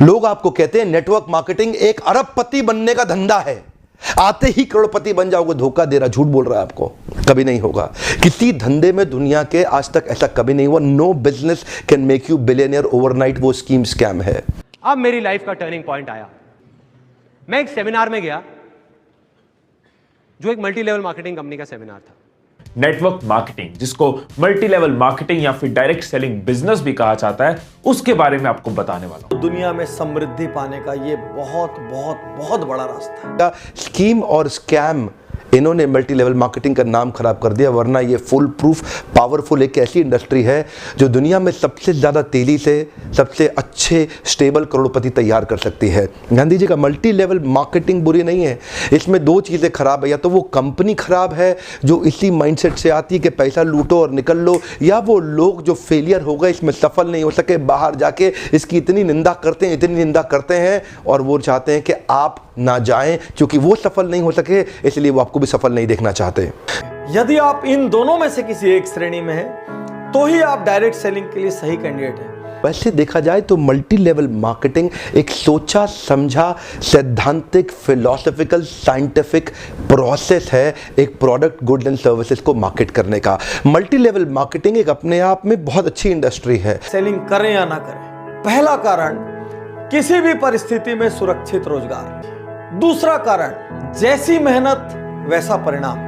लोग आपको कहते हैं नेटवर्क मार्केटिंग एक अरबपति बनने का धंधा है, आते ही करोड़पति बन जाओगे। धोखा दे रहा, झूठ बोल रहा है आपको, कभी नहीं होगा। किसी धंधे में दुनिया के आज तक ऐसा कभी नहीं हुआ। No business can make you billionaire overnight. वो स्कीम स्कैम है। अब मेरी लाइफ का टर्निंग पॉइंट आया। मैं एक सेमिनार में गया जो एक मल्टी लेवल मार्केटिंग कंपनी का सेमिनार था। नेटवर्क मार्केटिंग, जिसको मल्टी लेवल मार्केटिंग या फिर डायरेक्ट सेलिंग बिजनेस भी कहा जाता है, उसके बारे में आपको बताने वाला हूं। दुनिया में समृद्धि पाने का ये बहुत बहुत बहुत बड़ा रास्ता है। स्कीम और स्कैम, इन्होंने मल्टी लेवल मार्केटिंग का नाम खराब कर दिया, वरना ये फुल प्रूफ पावरफुल एक ऐसी इंडस्ट्री है जो दुनिया में सबसे ज़्यादा तेजी से सबसे अच्छे स्टेबल करोड़पति तैयार कर सकती है। ध्यान दीजिएगा, मल्टी लेवल मार्केटिंग बुरी नहीं है, इसमें दो चीज़ें खराब है। या तो वो कंपनी खराब है जो इसी माइंडसेट से आती है कि पैसा लूटो और निकल लो, या वो लोग जो फेलियर हो गए, इसमें सफल नहीं हो सके, बाहर जाके इसकी इतनी निंदा करते हैं और वो चाहते हैं कि आप ना जाएं, क्योंकि वो सफल नहीं हो सके इसलिए वो आपको भी सफल नहीं देखना चाहते। यदि आप इन दोनों में से किसी एक श्रेणी में हैं, तो ही आप डायरेक्ट सेलिंग के लिए सही कैंडिडेट हैं। वैसे देखा जाए तो मल्टी लेवल मार्केटिंग एक सोचा समझा सैद्धांतिक फिलोसॉफिकल साइंटिफिक प्रोसेस है एक प्रोडक्ट गुड एंड सर्विसेज को मार्केट करने का। मल्टी लेवल मार्केटिंग एक अपने आप में बहुत अच्छी इंडस्ट्री है। सेलिंग करें या ना करें, पहला कारण किसी भी परिस्थिति में सुरक्षित रोजगार, दूसरा कारण जैसी मेहनत वैसा परिणाम,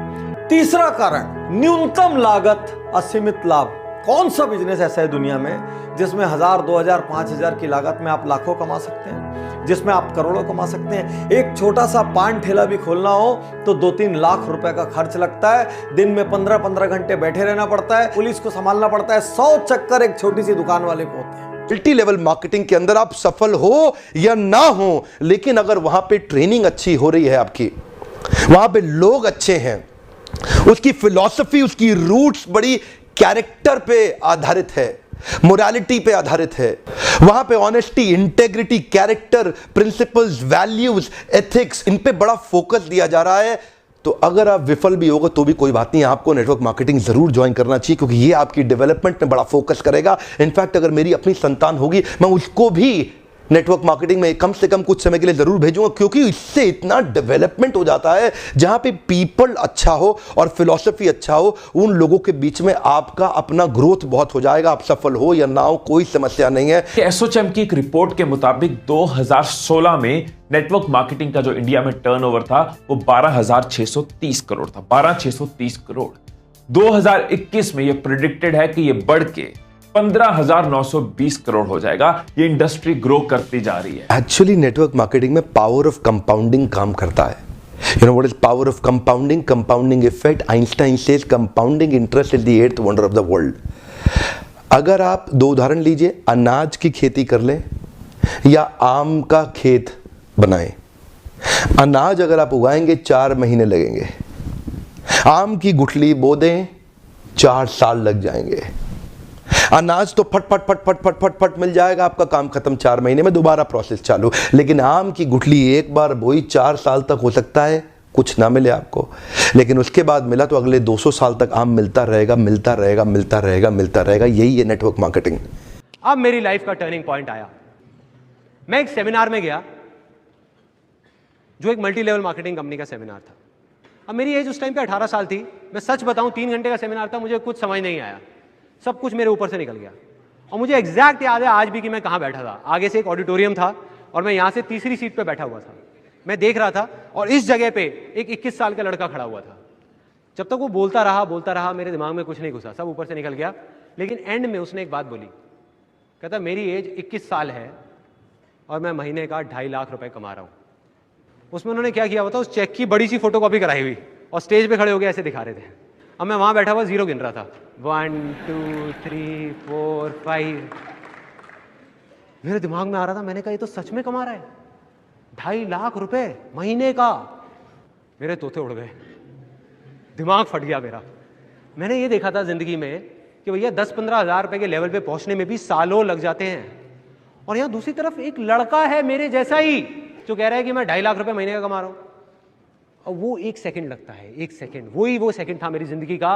तीसरा कारण न्यूनतम लागत असीमित लाभ। कौन सा बिजनेस ऐसा है दुनिया में जिसमें 1000, 2000, 5000 की लागत में आप लाखों कमा सकते हैं, जिसमें आप करोड़ों कमा सकते हैं। एक छोटा सा पान ठेला भी खोलना हो तो 2-3 लाख रुपए का खर्च लगता है। दिन में 15-15 घंटे बैठे रहना पड़ता है, पुलिस को संभालना पड़ता है, 100 चक्कर एक छोटी सी दुकान वाले को होते हैं। मल्टी लेवल मार्केटिंग के अंदर आप सफल हो या ना हो, लेकिन अगर वहां पे ट्रेनिंग अच्छी हो रही है, आपकी वहां पे लोग अच्छे हैं, उसकी फिलॉसफी, उसकी रूट्स बड़ी कैरेक्टर पे आधारित है, मोरालिटी पे आधारित है, वहां पे honesty, integrity, character, principles, values, ethics, इन पे बड़ा फोकस दिया जा रहा है, तो अगर आप विफल भी होगा तो भी कोई बात नहीं, आपको नेटवर्क मार्केटिंग जरूर ज्वाइन करना चाहिए, क्योंकि ये आपकी डेवलपमेंट में बड़ा फोकस करेगा। इनफैक्ट अगर मेरी अपनी संतान होगी, मैं उसको भी नेटवर्क मार्केटिंग में कम से कम कुछ समय के लिए जरूर भेजूंगा, क्योंकि इससे इतना डेवलपमेंट हो जाता है जहां पे पीपल अच्छा हो और फिलॉसफी अच्छा हो, उन लोगों के बीच में आपका अपना ग्रोथ बहुत हो जाएगा। आप सफल हो या ना हो कोई समस्या नहीं है। एसोचैम की एक रिपोर्ट के मुताबिक 2016 में नेटवर्क मार्केटिंग का जो इंडिया में टर्नओवर था वो 12,630 करोड़ था। 12,630 करोड़। 2021 में यह प्रेडिक्टेड है कि यह बढ़ के 15,920 करोड़ हो जाएगा। ये इंडस्ट्री ग्रो करती जा रही है। एक्चुअली नेटवर्क मार्केटिंग में पावर ऑफ कंपाउंडिंग काम करता है। You know what is power of compounding? Compounding effect. Einstein says compounding interest is the 8th wonder of the world. अगर आप दो उदाहरण लीजिए, अनाज की खेती कर लें या आम का खेत बनाएं। अनाज अगर आप उगाएंगे 4 महीने लगेंगे, आम की गुठली बो दें 4 साल लग जाएंगे। अनाज तो फट फट फट फट फट फट फट मिल जाएगा, आपका काम खत्म, 4 महीने में दोबारा प्रोसेस चालू। लेकिन आम की गुठली एक बार बोई 4 साल तक हो सकता है कुछ ना मिले आपको, लेकिन उसके बाद मिला तो अगले 200 साल तक आम मिलता रहेगा, मिलता रहेगा, मिलता रहेगा, मिलता रहेगा। यही है नेटवर्क मार्केटिंग। अब मेरी लाइफ का टर्निंग पॉइंट आया। मैं एक सेमिनार में गया जो एक मल्टी लेवल मार्केटिंग कंपनी का सेमिनार था। अब मेरी एज उस टाइम पे 18 साल थी। मैं सच बताऊं, 3 घंटे का सेमिनार था, मुझे कुछ समझ नहीं आया, सब कुछ मेरे ऊपर से निकल गया। और मुझे एग्जैक्ट याद है आज भी कि मैं कहाँ बैठा था। आगे से एक ऑडिटोरियम था और मैं यहाँ से तीसरी सीट पे बैठा हुआ था। मैं देख रहा था और इस जगह पे एक 21 साल का लड़का खड़ा हुआ था। जब तक वो बोलता रहा, मेरे दिमाग में कुछ नहीं घुसा, सब ऊपर से निकल गया। लेकिन एंड में उसने एक बात बोली, कहता मेरी एज 21 साल है और मैं महीने का 2.5 लाख रुपए कमा रहा हूँ। उसमें उन्होंने क्या किया होता, उस चेक की बड़ी सी फोटोकॉपी कराई हुई और स्टेज पे खड़े हो गए ऐसे दिखा रहे थे। अब मैं वहां बैठा हुआ जीरो गिन रहा था, 1 2 3 4 5। मेरे दिमाग में आ रहा था, मैंने कहा ये तो सच में कमा रहा है 2.5 लाख रुपए महीने का। मेरे तोते उड़ गए, दिमाग फट गया मेरा। मैंने ये देखा था जिंदगी में कि भैया 10-15 हज़ार रुपए के लेवल पे पहुंचने में भी सालों लग जाते हैं, और यहां दूसरी तरफ एक लड़का है मेरे जैसा ही जो कह रहा है कि मैं 2.5 लाख रुपए महीने का कमा रहा हूं। और वो 1 सेकंड लगता है, 1 सेकंड, वो सेकंड था मेरी जिंदगी का।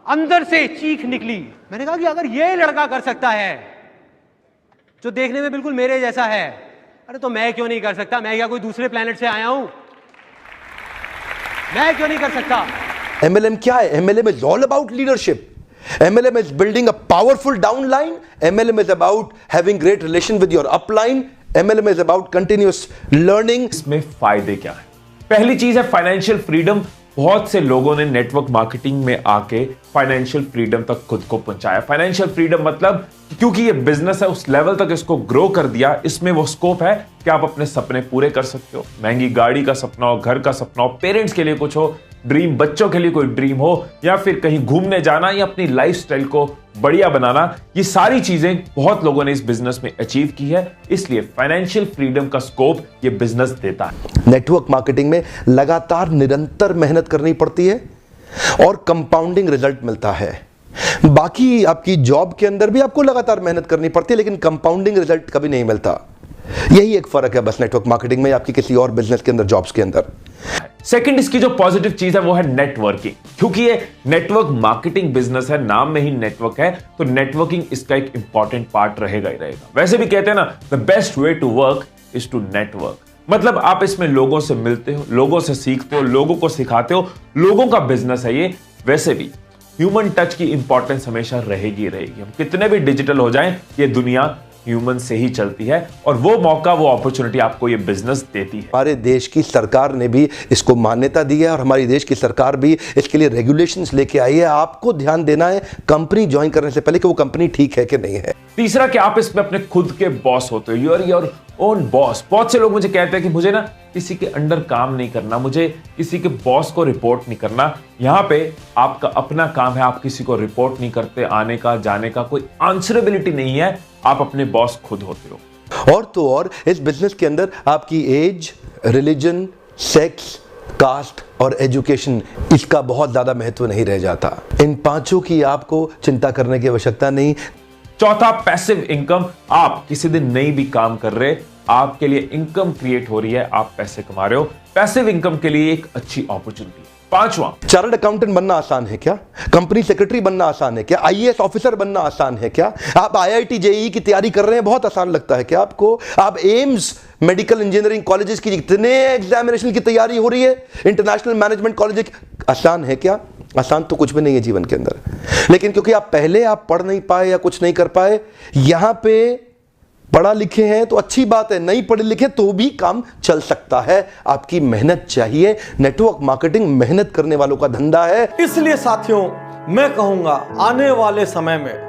अंदर से चीख निकली। मैंने कहा कि अगर ये लड़का कर सकता है जो देखने में बिल्कुल मेरे जैसा है, अरे तो मैं क्यों नहीं कर सकता? मैं क्या कोई दूसरे प्लेनेट से आया हूं? मैं क्यों नहीं कर सकता? MLM क्या है? MLM is all about leadership. MLM is building a powerful downline. MLM is about having great relation with your upline. MLM is about continuous learning. इसमें फायदे क्या है? पहली चीज है फाइनेंशियल फ्रीडम। बहुत से लोगों ने नेटवर्क मार्केटिंग में आके फाइनेंशियल फ्रीडम तक खुद को पहुंचाया। फाइनेंशियल फ्रीडम मतलब क्योंकि ये बिजनेस है, उस लेवल तक इसको ग्रो कर दिया। इसमें वो स्कोप है कि आप अपने सपने पूरे कर सकते हो। महंगी गाड़ी का सपना हो, घर का सपना हो, पेरेंट्स के लिए कुछ हो, ड्रीम, बच्चों के लिए कोई ड्रीम हो, या फिर कहीं घूमने जाना या अपनी लाइफस्टाइल को बढ़िया बनाना, ये सारी चीजें बहुत लोगों ने इस बिजनेस में अचीव की है। इसलिए फाइनेंशियल फ्रीडम का स्कोप ये बिजनेस देता है। नेटवर्क मार्केटिंग में लगातार निरंतर मेहनत करनी पड़ती है और कंपाउंडिंग रिजल्ट मिलता है। बाकी आपकी जॉब के अंदर भी आपको लगातार मेहनत करनी पड़ती है, लेकिन कंपाउंडिंग रिजल्ट कभी नहीं मिलता। यही एक फर्क है बस नेटवर्क मार्केटिंग में आपकी किसी और बिजनेस के अंदर, जॉब्स के अंदर। सेकंड, इसकी जो पॉजिटिव चीज है वो है नेटवर्किंग। क्योंकि ये नेटवर्क मार्केटिंग बिजनेस है, नाम में ही नेटवर्क है, तो नेटवर्किंग इसका एक इंपॉर्टेंट पार्ट रहेगा ही रहेगा। वैसे भी कहते हैं ना, the best way to work is to network. मतलब आप इसमें लोगों से मिलते हो, लोगों से सीखते हो, लोगों को सिखाते हो, लोगों का बिजनेस है ये। वैसे भी ह्यूमन टच की इंपॉर्टेंस हमेशा रहेगी रहेगी। हम कितने भी डिजिटल हो जाएं, ये दुनिया ह्यूमन से ही चलती है, और वो मौका, वो अपॉर्चुनिटी आपको ये बिजनेस देती है। हमारे देश की सरकार ने भी इसको मान्यता दी है और हमारी देश की सरकार भी इसके लिए रेगुलेशंस लेके आई है। आपको ध्यान देना है कंपनी ज्वाइन करने से पहले कि वो कंपनी ठीक है कि नहीं है। तीसरा कि आप इसमें अपने खुद के बॉस होते हो, you are your own boss. बहुत से लोग मुझे कहते हैं कि मुझे ना किसी के अंडर काम नहीं करना, मुझे किसी के बॉस को रिपोर्ट नहीं करना। यहां पे आपका अपना काम है, आप किसी को रिपोर्ट नहीं करते, आने का जाने का कोई आंसरेबिलिटी नहीं है, आप अपने बॉस खुद होते हो। और तो और इस बिजनेस के अंदर आपकी एज, रिलीजन, सेक्स, कास्ट और एजुकेशन, इसका बहुत ज्यादा महत्व नहीं रह जाता। इन पांचों की आपको चिंता करने की आवश्यकता नहीं। चौथा, पैसिव इनकम। आप किसी दिन नहीं भी काम कर रहे, आपके लिए इनकम क्रिएट हो रही है, आप पैसे कमा रहे हो, पैसिव इनकम के लिए एक अच्छी अपॉर्चुनिटी। पांचवा, चार्टर्ड अकाउंटेंट बनना आसान है क्या? कंपनी सेक्रेटरी बनना आसान है क्या? IAS ऑफिसर बनना आसान है क्या? आप IIT JEE की तैयारी कर रहे हैं, बहुत आसान लगता है क्या आपको? आप एम्स मेडिकल इंजीनियरिंग कॉलेजेस की जितने एग्जामिनेशन की तैयारी हो रही है, इंटरनेशनल मैनेजमेंट कॉलेज, आसान है क्या? आसान तो कुछ भी नहीं है जीवन के अंदर। लेकिन क्योंकि आप पहले पढ़ नहीं पाए या कुछ नहीं कर पाए, यहां पे पढ़ा लिखे हैं तो अच्छी बात है, नहीं पढ़े लिखे तो भी काम चल सकता है। आपकी मेहनत चाहिए। नेटवर्क मार्केटिंग मेहनत करने वालों का धंधा है। इसलिए साथियों, मैं कहूंगा आने वाले समय में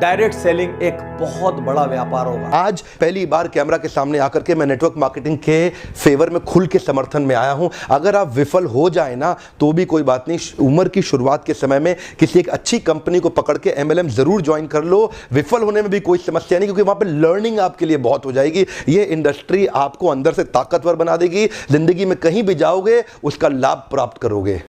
डायरेक्ट सेलिंग एक बहुत बड़ा व्यापार होगा। आज पहली बार कैमरा के सामने आकर के मैं नेटवर्क मार्केटिंग के फेवर में खुल के समर्थन में आया हूं। अगर आप विफल हो जाए ना तो भी कोई बात नहीं, उम्र की शुरुआत के समय में किसी एक अच्छी कंपनी को पकड़ के MLM जरूर ज्वाइन कर लो। विफल होने में भी कोई समस्या नहीं, क्योंकि वहां पे लर्निंग आपके लिए बहुत हो जाएगी। ये इंडस्ट्री आपको अंदर से ताकतवर बना देगी। जिंदगी में कहीं भी जाओगे उसका लाभ प्राप्त करोगे।